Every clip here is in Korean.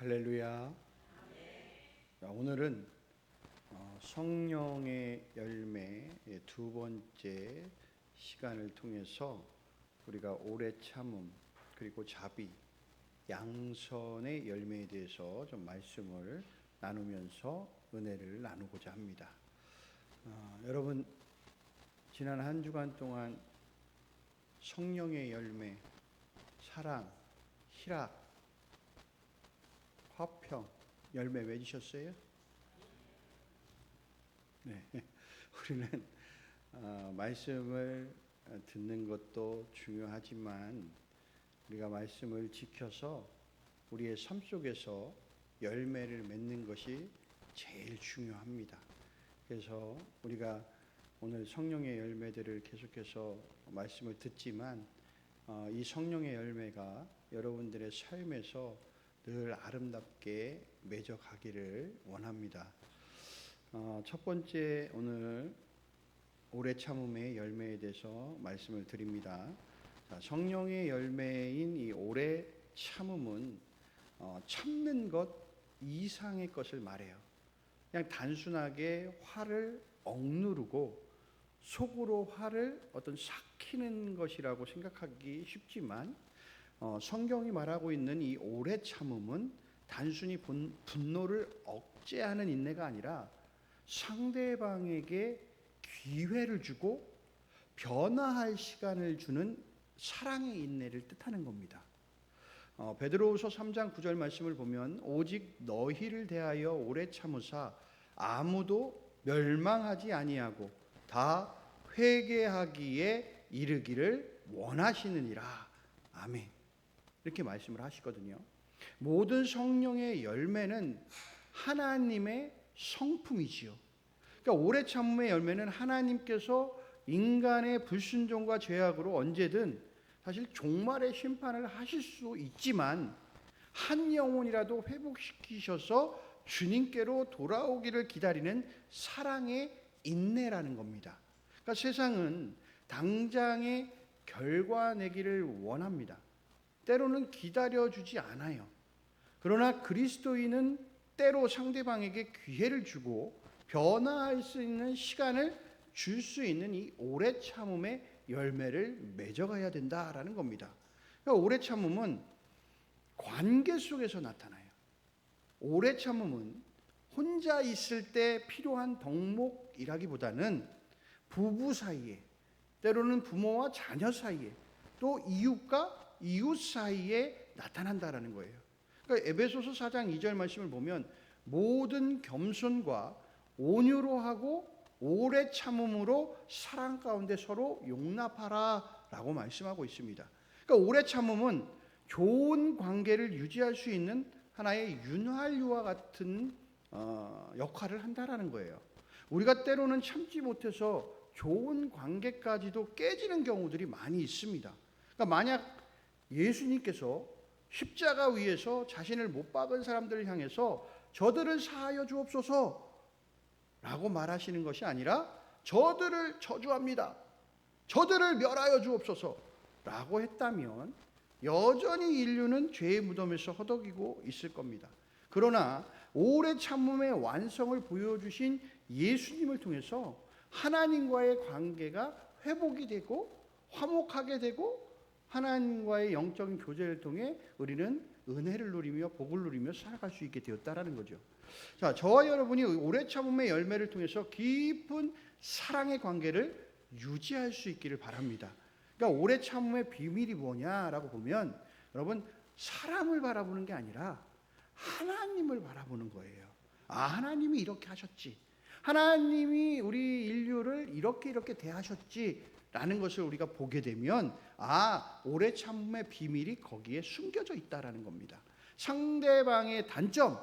할렐루야. 자, 오늘은 성령의 열매의 두 번째 시간을 통해서 우리가 오래 참음 그리고 자비, 양선의 열매에 대해서 좀 말씀을 나누면서 은혜를 나누고자 합니다. 여러분, 지난 한 주간 동안 성령의 열매, 사랑, 희락, 화평 열매 맺으셨어요? 네, 우리는 말씀을 듣는 것도 중요하지만 우리가 말씀을 지켜서 우리의 삶 속에서 열매를 맺는 것이 제일 중요합니다. 그래서 우리가 오늘 성령의 열매들을 계속해서 말씀을 듣지만 이 성령의 열매가 여러분들의 삶에서 늘 아름답게 맺어가기를 원합니다. 첫 번째 오늘 오래 참음의 열매에 대해서 말씀을 드립니다. 자, 성령의 열매인 이 오래 참음은 참는 것 이상의 것을 말해요. 그냥 단순하게 화를 억누르고 속으로 화를 삭히는 것이라고 생각하기 쉽지만 성경이 말하고 있는 이 오래 참음은 단순히 분노를 억제하는 인내가 아니라 상대방에게 기회를 주고 변화할 시간을 주는 사랑의 인내를 뜻하는 겁니다. 베드로후서 3장 9절 말씀을 보면 오직 너희를 대하여 오래 참으사 아무도 멸망하지 아니하고 다 회개하기에 이르기를 원하시느니라. 아멘. 이렇게 말씀을 하시거든요. 모든 성령의 열매는 하나님의 성품이지요. 그러니까 오래 참음의 열매는 하나님께서 인간의 불순종과 죄악으로 언제든 사실 종말의 심판을 하실 수 있지만 한 영혼이라도 회복시키셔서 주님께로 돌아오기를 기다리는 사랑의 인내라는 겁니다. 그러니까 세상은 당장의 결과 내기를 원합니다. 때로는 기다려주지 않아요. 그러나 그리스도인은 때로 상대방에게 기회를 주고 변화할 수 있는 시간을 줄 수 있는 이 오래 참음의 열매를 맺어가야 된다라는 겁니다. 그러니까 오래 참음은 관계 속에서 나타나요. 오래 참음은 혼자 있을 때 필요한 덕목이라기보다는 부부 사이에, 때로는 부모와 자녀 사이에, 또 이웃과 이웃 사이에 나타난다라는 거예요. 그러니까 에베소서 4장 2절 말씀을 보면 모든 겸손과 온유로 하고 오래 참음으로 사랑 가운데 서로 용납하라라고 말씀하고 있습니다. 그러니까 오래 참음은 좋은 관계를 유지할 수 있는 하나의 윤활유와 같은 역할을 한다라는 거예요. 우리가 때로는 참지 못해서 좋은 관계까지도 깨지는 경우들이 많이 있습니다. 그러니까 만약 예수님께서 십자가 위에서 자신을 못 박은 사람들을 향해서 저들을 사하여 주옵소서 라고 말하시는 것이 아니라 저들을 저주합니다, 저들을 멸하여 주옵소서 라고 했다면 여전히 인류는 죄의 무덤에서 허덕이고 있을 겁니다. 그러나 오래 참음의 완성을 보여주신 예수님을 통해서 하나님과의 관계가 회복이 되고 화목하게 되고 하나님과의 영적인 교제를 통해 우리는 은혜를 누리며 복을 누리며 살아갈 수 있게 되었다라는 거죠. 자, 저와 여러분이 오래 참음의 열매를 통해서 깊은 사랑의 관계를 유지할 수 있기를 바랍니다. 그러니까 오래 참음의 비밀이 뭐냐라고 보면 여러분, 사람을 바라보는 게 아니라 하나님을 바라보는 거예요. 하나님이 이렇게 하셨지, 하나님이 우리 인류를 이렇게 대하셨지 라는 것을 우리가 보게 되면 오래 참음의 비밀이 거기에 숨겨져 있다라는 겁니다. 상대방의 단점,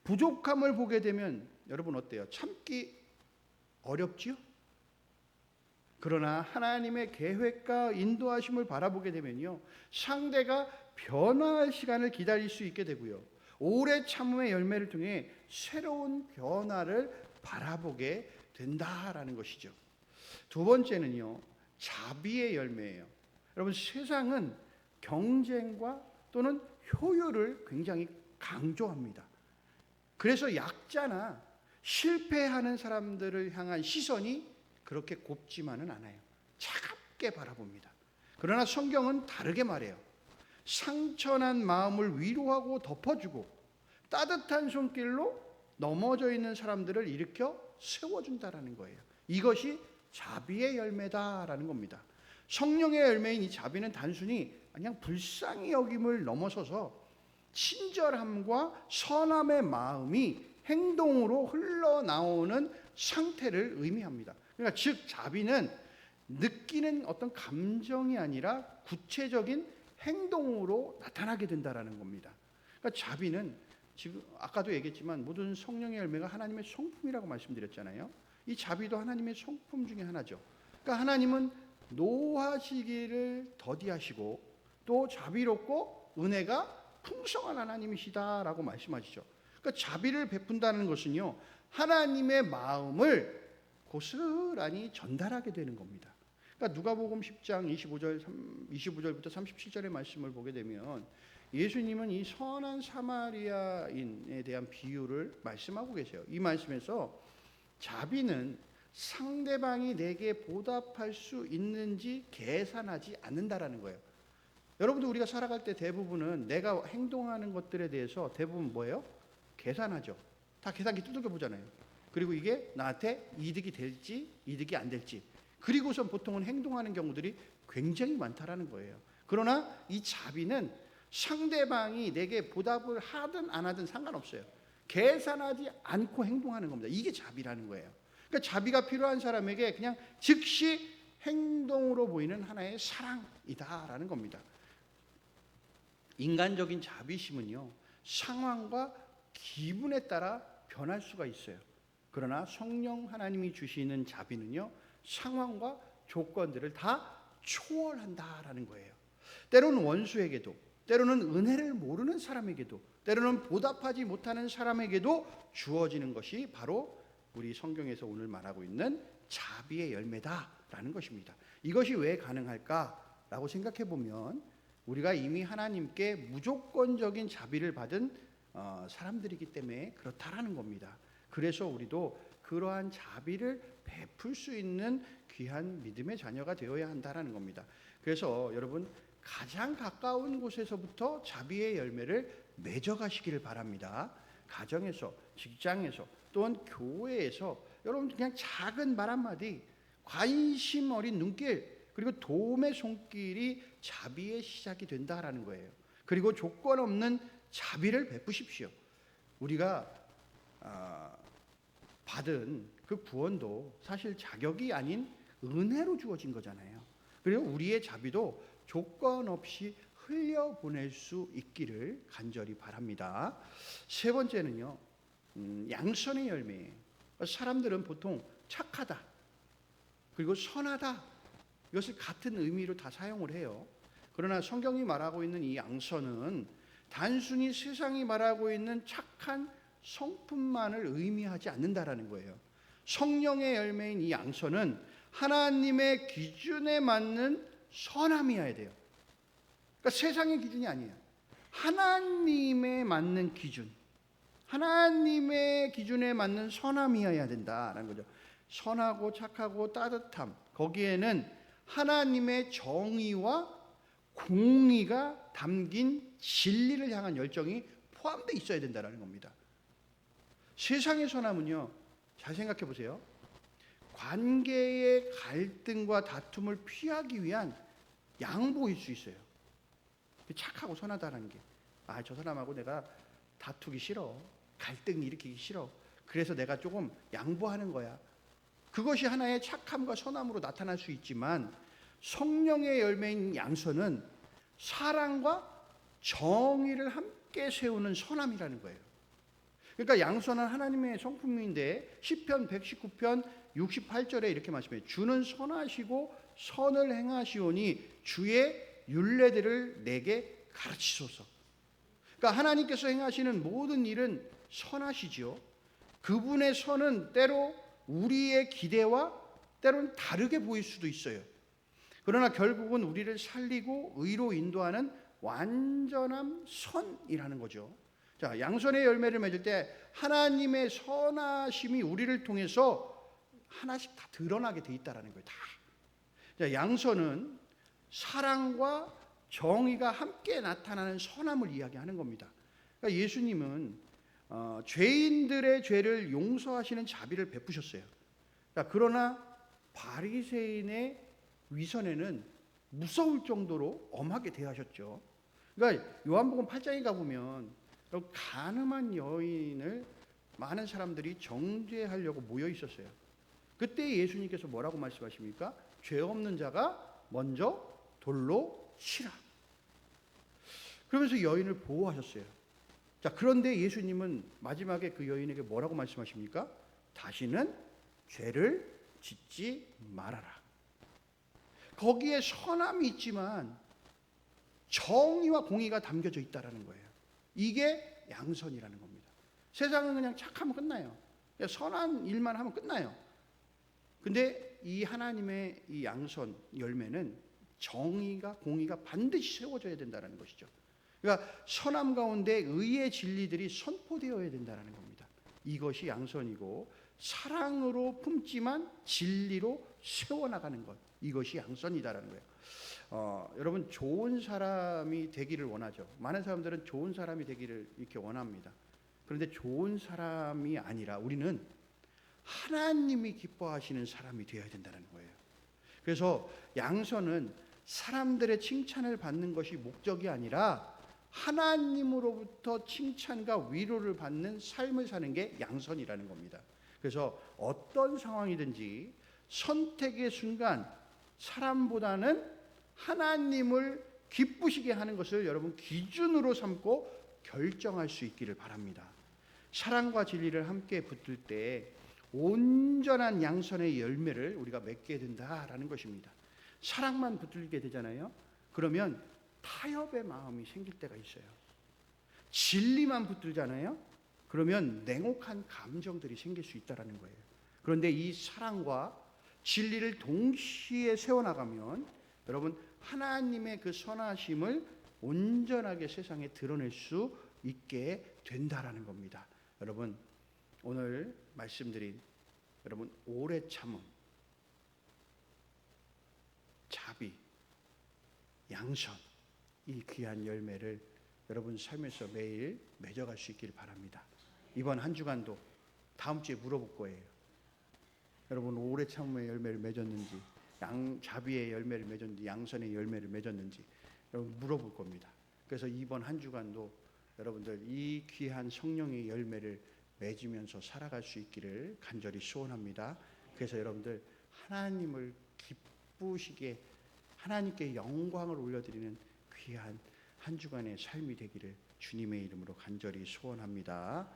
부족함을 보게 되면 여러분 어때요? 참기 어렵지요? 그러나 하나님의 계획과 인도하심을 바라보게 되면요, 상대가 변화할 시간을 기다릴 수 있게 되고요, 오래 참음의 열매를 통해 새로운 변화를 바라보게 된다라는 것이죠. 두 번째는요, 자비의 열매예요. 여러분, 세상은 경쟁과 또는 효율을 굉장히 강조합니다. 그래서 약자나 실패하는 사람들을 향한 시선이 그렇게 곱지만은 않아요. 차갑게 바라봅니다. 그러나 성경은 다르게 말해요. 상처난 마음을 위로하고 덮어주고 따뜻한 손길로 넘어져 있는 사람들을 일으켜 세워준다라는 거예요. 이것이 자비의 열매다라는 겁니다. 성령의 열매인 이 자비는 단순히 그냥 불쌍히 여김을 넘어서서 친절함과 선함의 마음이 행동으로 흘러나오는 상태를 의미합니다. 그러니까 즉 자비는 느끼는 어떤 감정이 아니라 구체적인 행동으로 나타나게 된다라는 겁니다. 그러니까 자비는 지금 아까도 얘기했지만 모든 성령의 열매가 하나님의 성품이라고 말씀드렸잖아요. 이 자비도 하나님의 성품 중에 하나죠. 그러니까 하나님은 노하시기를 더디하시고 또 자비롭고 은혜가 풍성한 하나님이시다라고 말씀하시죠. 그러니까 자비를 베푼다는 것은요, 하나님의 마음을 고스란히 전달하게 되는 겁니다. 그러니까 누가복음 10장 25절부터 37절의 말씀을 보게 되면 예수님은 이 선한 사마리아인에 대한 비유를 말씀하고 계세요. 이 말씀에서 자비는 상대방이 내게 보답할 수 있는지 계산하지 않는다라는 거예요. 여러분들 우리가 살아갈 때 대부분은 내가 행동하는 것들에 대해서 대부분 뭐예요? 계산하죠. 다 계산기 두들겨 보잖아요. 그리고 이게 나한테 이득이 될지 이득이 안 될지, 그리고선 보통은 행동하는 경우들이 굉장히 많다라는 거예요. 그러나 이 자비는 상대방이 내게 보답을 하든 안 하든 상관없어요. 계산하지 않고 행동하는 겁니다. 이게 자비라는 거예요. 그러니까 자비가 필요한 사람에게 그냥 즉시 행동으로 보이는 하나의 사랑이다라는 겁니다. 인간적인 자비심은요, 상황과 기분에 따라 변할 수가 있어요. 그러나 성령 하나님이 주시는 자비는요, 상황과 조건들을 다 초월한다라는 거예요. 때로는 원수에게도, 때로는 은혜를 모르는 사람에게도, 때로는 보답하지 못하는 사람에게도 주어지는 것이 바로 우리 성경에서 오늘 말하고 있는 자비의 열매다라는 것입니다. 이것이 왜 가능할까라고 생각해 보면 우리가 이미 하나님께 무조건적인 자비를 받은 사람들이기 때문에 그렇다라는 겁니다. 그래서 우리도 그러한 자비를 베풀 수 있는 귀한 믿음의 자녀가 되어야 한다라는 겁니다. 그래서 여러분 가장 가까운 곳에서부터 자비의 열매를 맺어가시기를 바랍니다. 가정에서, 직장에서, 또는 교회에서 여러분 그냥 작은 말 한마디, 관심 어린 눈길, 그리고 도움의 손길이 자비의 시작이 된다라는 거예요. 그리고 조건 없는 자비를 베푸십시오. 우리가 받은 그 구원도 사실 자격이 아닌 은혜로 주어진 거잖아요. 그리고 우리의 자비도 조건 없이 흘려보낼 수 있기를 간절히 바랍니다. 세 번째는요, 양선의 열매예요. 사람들은 보통 착하다, 그리고 선하다, 이것을 같은 의미로 다 사용을 해요. 그러나 성경이 말하고 있는 이 양선은 단순히 세상이 말하고 있는 착한 성품만을 의미하지 않는다라는 거예요. 성령의 열매인 이 양선은 하나님의 기준에 맞는 선함이어야 돼요. 그러니까 세상의 기준이 아니에요. 하나님에 맞는 기준, 하나님의 기준에 맞는 선함이어야 된다라는 거죠. 선하고 착하고 따뜻함, 거기에는 하나님의 정의와 공의가 담긴 진리를 향한 열정이 포함되어 있어야 된다는 겁니다. 세상의 선함은요, 잘 생각해 보세요. 관계의 갈등과 다툼을 피하기 위한 양보일 수 있어요. 착하고 선하다는 게, 저 사람하고 내가 다투기 싫어, 갈등 일으키기 싫어, 그래서 내가 조금 양보하는 거야. 그것이 하나의 착함과 선함으로 나타날 수 있지만 성령의 열매인 양선은 사랑과 정의를 함께 세우는 선함이라는 거예요. 그러니까 양선은 하나님의 성품인데 시편 119편 68절에 이렇게 말씀해요. 주는 선하시고 선을 행하시오니 주의 율례들을 내게 가르치소서. 그러니까 하나님께서 행하시는 모든 일은 선하시죠. 그분의 선은 때로 우리의 기대와 때로는 다르게 보일 수도 있어요. 그러나 결국은 우리를 살리고 의로 인도하는 완전한 선이라는 거죠. 자, 양선의 열매를 맺을 때 하나님의 선하심이 우리를 통해서 하나씩 다 드러나게 돼 있다라는 거예요. 다. 자, 양선은 사랑과 정의가 함께 나타나는 선함을 이야기하는 겁니다. 그러니까 예수님은 죄인들의 죄를 용서하시는 자비를 베푸셨어요. 자, 그러나 바리새인의 위선에는 무서울 정도로 엄하게 대하셨죠. 그러니까 요한복음 8장에 가보면 가늠한 여인을 많은 사람들이 정죄하려고 모여 있었어요. 그때 예수님께서 뭐라고 말씀하십니까? 죄 없는 자가 먼저 돌로 치라. 그러면서 여인을 보호하셨어요. 자, 그런데 예수님은 마지막에 그 여인에게 뭐라고 말씀하십니까? 다시는 죄를 짓지 말아라. 거기에 선함이 있지만 정의와 공의가 담겨져 있다라는 거예요. 이게 양선이라는 겁니다. 세상은 그냥 착하면 끝나요. 그냥 선한 일만 하면 끝나요. 근데 이 하나님의 이 양선 열매는 정의가 공의가 반드시 세워져야 된다는 것이죠. 그러니까 선함 가운데 의의 진리들이 선포되어야 된다는 겁니다. 이것이 양선이고 사랑으로 품지만 진리로 세워나가는 것, 이것이 양선이다라는 거예요. 여러분, 좋은 사람이 되기를 원하죠. 많은 사람들은 좋은 사람이 되기를 이렇게 원합니다. 그런데 좋은 사람이 아니라 우리는 하나님이 기뻐하시는 사람이 되어야 된다는 거예요. 그래서 양선은 사람들의 칭찬을 받는 것이 목적이 아니라 하나님으로부터 칭찬과 위로를 받는 삶을 사는 게 양선이라는 겁니다. 그래서 어떤 상황이든지 선택의 순간 사람보다는 하나님을 기쁘시게 하는 것을 여러분 기준으로 삼고 결정할 수 있기를 바랍니다. 사랑과 진리를 함께 붙들 때 온전한 양선의 열매를 우리가 맺게 된다라는 것입니다. 사랑만 붙들게 되잖아요. 그러면 타협의 마음이 생길 때가 있어요. 진리만 붙들잖아요. 그러면 냉혹한 감정들이 생길 수 있다라는 거예요. 그런데 이 사랑과 진리를 동시에 세워나가면 여러분 하나님의 그 선하심을 온전하게 세상에 드러낼 수 있게 된다라는 겁니다. 여러분, 오늘 말씀드린 여러분 오래 참음, 자비, 양선, 이 귀한 열매를 여러분 삶에서 매일 맺어갈 수 있기를 바랍니다. 이번 한 주간도 다음 주에 물어볼 거예요. 여러분 오래 참음의 열매를 맺었는지, 자비의 열매를 맺었는지, 양선의 열매를 맺었는지 여러분 물어볼 겁니다. 그래서 이번 한 주간도 여러분들 이 귀한 성령의 열매를 맺으면서 살아갈 수 있기를 간절히 소원합니다. 그래서 여러분들 하나님을 기쁘시게 하나님께 영광을 올려드리는 귀한 한 주간의 삶이 되기를 주님의 이름으로 간절히 소원합니다.